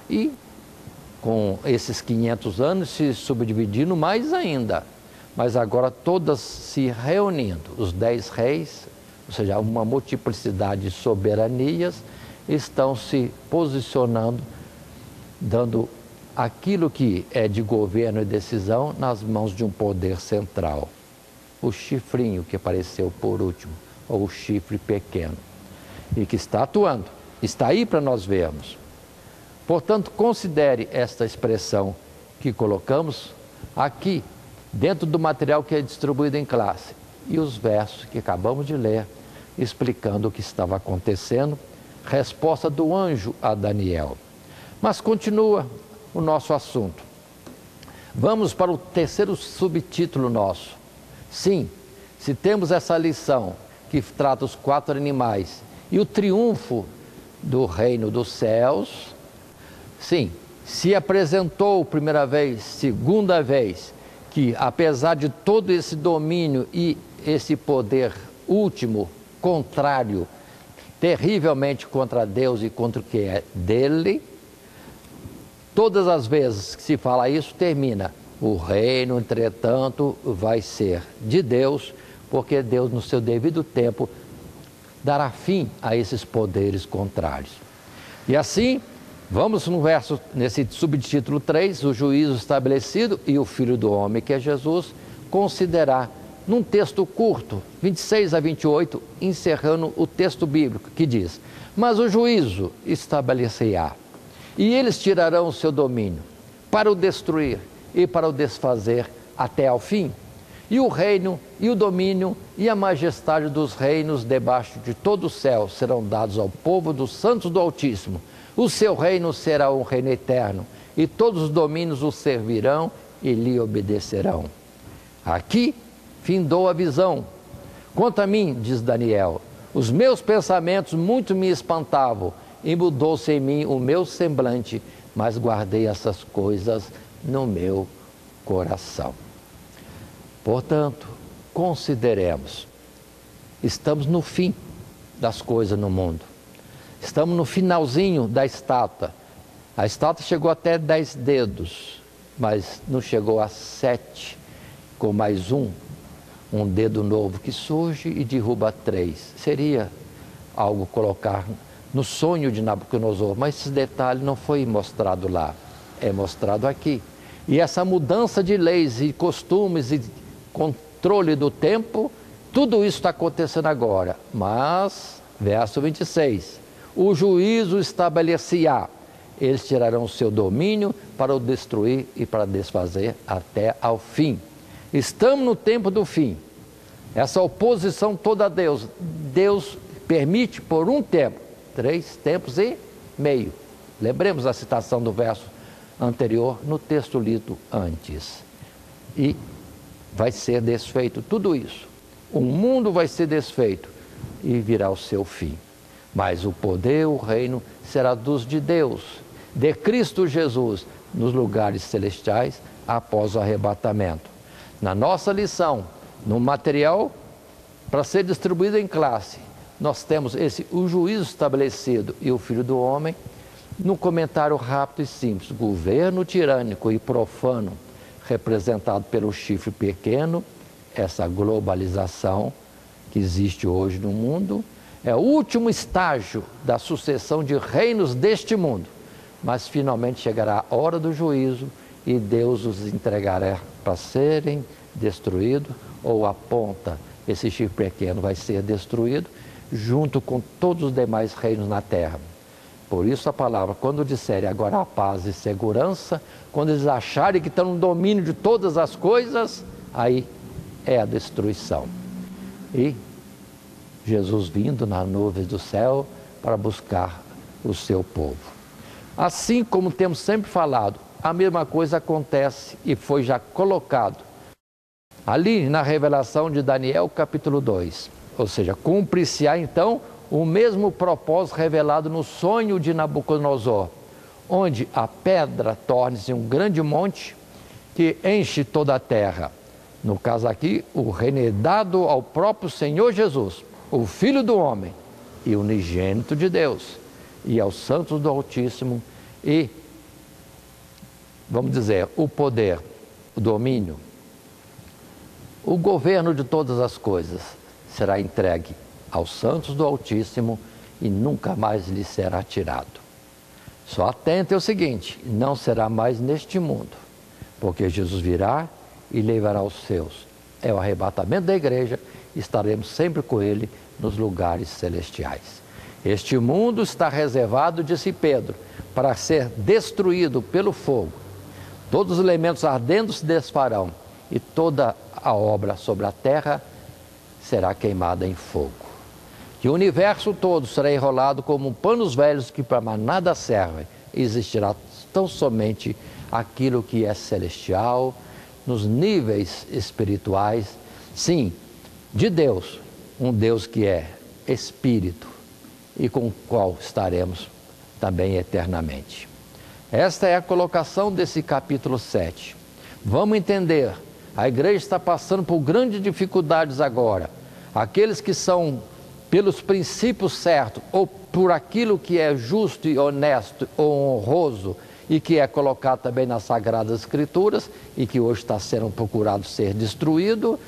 E com esses 500 anos se subdividindo mais ainda. Mas agora todas se reunindo, os 10 reis, ou seja, uma multiplicidade de soberanias, estão se posicionando, dando aquilo que é de governo e decisão nas mãos de um poder central. O chifrinho que apareceu por último, ou o chifre pequeno, e que está atuando, está aí para nós vermos. Portanto, considere esta expressão que colocamos aqui, dentro do material que é distribuído em classe, e os versos que acabamos de ler, explicando o que estava acontecendo, resposta do anjo a Daniel. Mas continua o nosso assunto. Vamos para o terceiro subtítulo nosso. Sim, se temos essa lição que trata os 4 animais e o triunfo do reino dos céus, sim, se apresentou primeira vez, segunda vez, que apesar de todo esse domínio e esse poder último, contrário, terrivelmente contra Deus e contra o que é dele. Todas as vezes que se fala isso, termina: o reino, entretanto, vai ser de Deus, porque Deus, no seu devido tempo, dará fim a esses poderes contrários. E assim, vamos no verso, nesse subtítulo 3, o juízo estabelecido e o Filho do Homem, que é Jesus, considerar num texto curto, 26 a 28, encerrando o texto bíblico, que diz: mas o juízo estabelecerá, e eles tirarão o seu domínio, para o destruir e para o desfazer até ao fim. E o reino, e o domínio, e a majestade dos reinos debaixo de todo o céu serão dados ao povo dos santos do Altíssimo. O seu reino será um reino eterno, e todos os domínios o servirão e lhe obedecerão. Aqui findou a visão. Quanto a mim, diz Daniel, os meus pensamentos muito me espantavam, e mudou-se em mim o meu semblante, mas guardei essas coisas no meu coração. Portanto, consideremos, estamos no fim das coisas no mundo. Estamos no finalzinho da estátua. A estátua chegou até 10 dedos, mas não chegou a 7, com mais um dedo novo que surge e derruba 3. Seria algo colocar no sonho de Nabucodonosor, mas esse detalhe não foi mostrado lá, é mostrado aqui. E essa mudança de leis e costumes e controle do tempo, tudo isso está acontecendo agora. Mas, verso 26, o juízo estabelecerá, eles tirarão o seu domínio para o destruir e para desfazer até ao fim. Estamos no tempo do fim. Essa oposição toda a Deus, Deus permite por um tempo, 3 tempos e meio. Lembremos a citação do verso anterior no texto lido antes. E vai ser desfeito tudo isso. O mundo vai ser desfeito e virá o seu fim. Mas o poder, o reino, será dos de Deus, de Cristo Jesus, nos lugares celestiais, após o arrebatamento. Na nossa lição, no material, para ser distribuído em classe, nós temos o juízo estabelecido e o Filho do Homem. No comentário rápido e simples: governo tirânico e profano, representado pelo chifre pequeno, essa globalização que existe hoje no mundo, é o último estágio da sucessão de reinos deste mundo. Mas finalmente chegará a hora do juízo e Deus os entregará para serem destruídos, ou a ponta, esse chifre pequeno vai ser destruído, junto com todos os demais reinos na terra. Por isso a palavra, quando disserem agora a paz e segurança, quando eles acharem que estão no domínio de todas as coisas, aí é a destruição. E Jesus vindo nas nuvens do céu para buscar o seu povo. Assim como temos sempre falado, a mesma coisa acontece e foi já colocado ali na revelação de Daniel capítulo 2. Ou seja, cumpre-se-á então o mesmo propósito revelado no sonho de Nabucodonosor, onde a pedra torne-se um grande monte que enche toda a terra. No caso aqui, o reino é dado ao próprio Senhor Jesus, o Filho do Homem e unigênito de Deus, e aos santos do Altíssimo, e, vamos dizer, o poder, o domínio, o governo de todas as coisas será entregue aos santos do Altíssimo e nunca mais lhe será tirado. Só atente ao seguinte: não será mais neste mundo, porque Jesus virá e levará os seus. É o arrebatamento da igreja, estaremos sempre com ele nos lugares celestiais. Este mundo está reservado, disse Pedro, para ser destruído pelo fogo. Todos os elementos ardendo se desfarão e toda a obra sobre a terra será queimada em fogo. E o universo todo será enrolado como panos velhos que para nada servem. Existirá tão somente aquilo que é celestial, nos níveis espirituais, sim, de Deus, um Deus que é Espírito e com o qual estaremos também eternamente. Esta é a colocação desse capítulo 7. Vamos entender, a igreja está passando por grandes dificuldades agora. Aqueles que são pelos princípios certos, ou por aquilo que é justo e honesto ou honroso, e que é colocado também nas Sagradas Escrituras, e que hoje está sendo procurado ser destruído,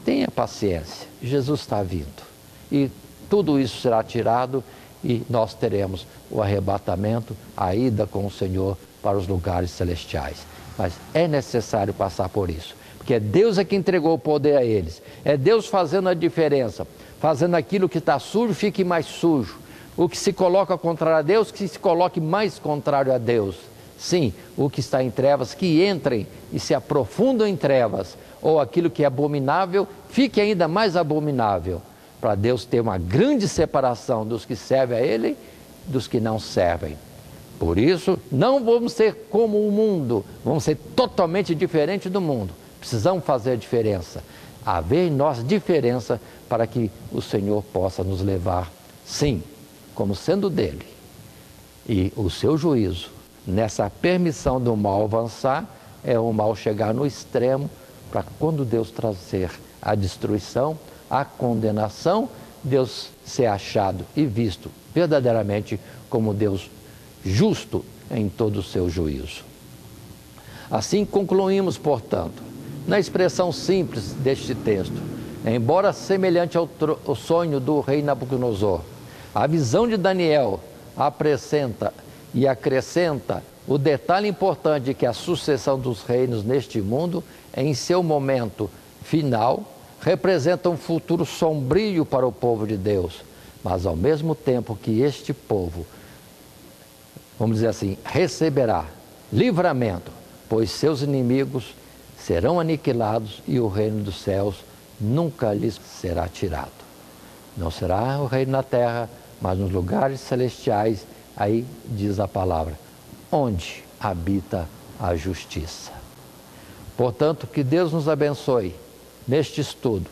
tenha paciência, Jesus está vindo. E tudo isso será tirado e nós teremos o arrebatamento, a ida com o Senhor para os lugares celestiais. Mas é necessário passar por isso, porque é Deus que entregou o poder a eles, é Deus fazendo a diferença, fazendo aquilo que está sujo fique mais sujo, o que se coloca contrário a Deus, que se coloque mais contrário a Deus. Sim, o que está em trevas, que entrem e se aprofundam em trevas, ou aquilo que é abominável, fique ainda mais abominável, para Deus ter uma grande separação dos que servem a Ele, dos que não servem. Por isso, não vamos ser como o mundo, vamos ser totalmente diferente do mundo. Precisamos fazer a diferença, haver em nós diferença para que o Senhor possa nos levar, sim, como sendo dele. E o seu juízo, nessa permissão do mal avançar, é o mal chegar no extremo, para quando Deus trazer a destruição, a condenação, Deus ser achado e visto verdadeiramente como Deus justo em todo o seu juízo. Assim concluímos, portanto, na expressão simples deste texto, embora semelhante ao sonho do rei Nabucodonosor, a visão de Daniel apresenta e acrescenta o detalhe importante de que a sucessão dos reinos neste mundo, em seu momento final, representa um futuro sombrio para o povo de Deus, mas ao mesmo tempo que este povo, vamos dizer assim, receberá livramento, pois seus inimigos serão aniquilados e o reino dos céus nunca lhes será tirado. Não será o reino na terra, mas nos lugares celestiais, aí diz a palavra, onde habita a justiça. Portanto, que Deus nos abençoe neste estudo.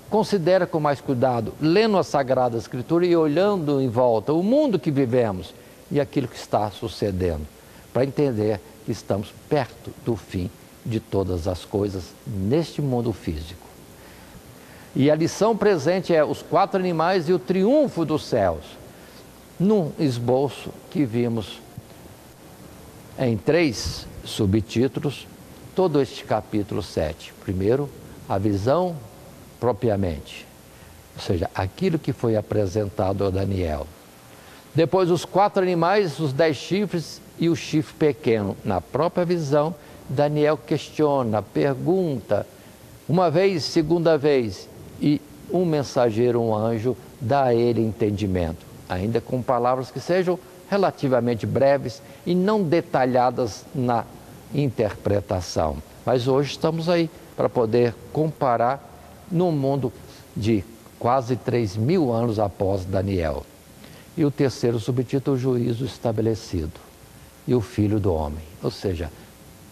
Considera com mais cuidado, lendo a Sagrada Escritura e olhando em volta o mundo que vivemos e aquilo que está sucedendo, para entender que estamos perto do fim de todas as coisas neste mundo físico. E a lição presente é os 4 animais e o triunfo dos céus, num esboço que vimos em 3 subtítulos, todo este capítulo 7. Primeiro, a visão propriamente, ou seja, aquilo que foi apresentado a Daniel. Depois, os 4 animais, os 10 chifres e o chifre pequeno. Na própria visão, Daniel questiona, pergunta, uma vez, segunda vez, e um mensageiro, um anjo, dá a ele entendimento, ainda com palavras que sejam relativamente breves e não detalhadas na interpretação. Mas hoje estamos aí para poder comparar num mundo de quase 3.000 anos após Daniel. E o terceiro subtítulo, o juízo estabelecido e o Filho do Homem. Ou seja,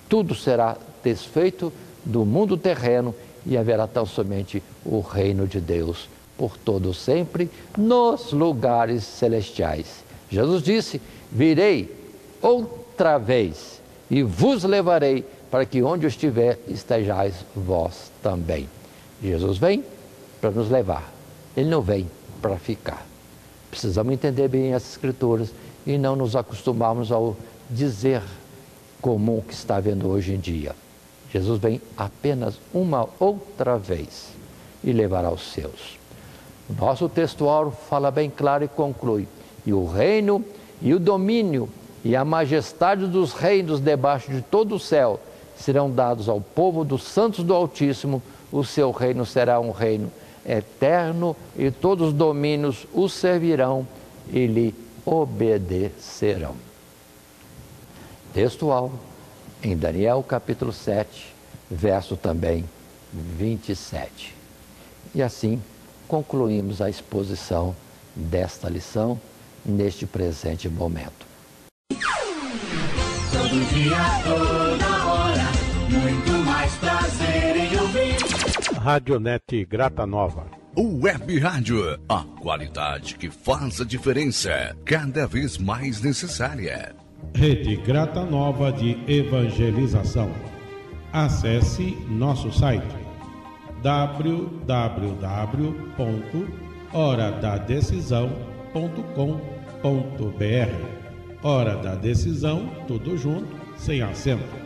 tudo será desfeito do mundo terreno e haverá tão somente o reino de Deus por todo sempre nos lugares celestiais. Jesus disse, virei outra vez e vos levarei para que onde eu estiver estejais vós também. Jesus vem para nos levar, Ele não vem para ficar. Precisamos entender bem as Escrituras e não nos acostumarmos ao dizer comum que está havendo hoje em dia. Jesus vem apenas uma outra vez e levará os seus. O nosso textual fala bem claro e conclui, e o reino e o domínio e a majestade dos reinos debaixo de todo o céu serão dados ao povo dos santos do Altíssimo, o seu reino será um reino eterno e todos os domínios o servirão e lhe obedecerão. Textual em Daniel capítulo 7, verso também 27. E assim concluímos a exposição desta lição neste presente momento. Todo dia, toda hora, muito mais prazer em ouvir. Radionete Grata Nova. Web Rádio, a qualidade que faz a diferença, cada vez mais necessária. Rede Grata Nova de Evangelização. Acesse nosso site www.radiogratanaova.com horadadecisão.com.br. Hora da Decisão, tudo junto, sem acento.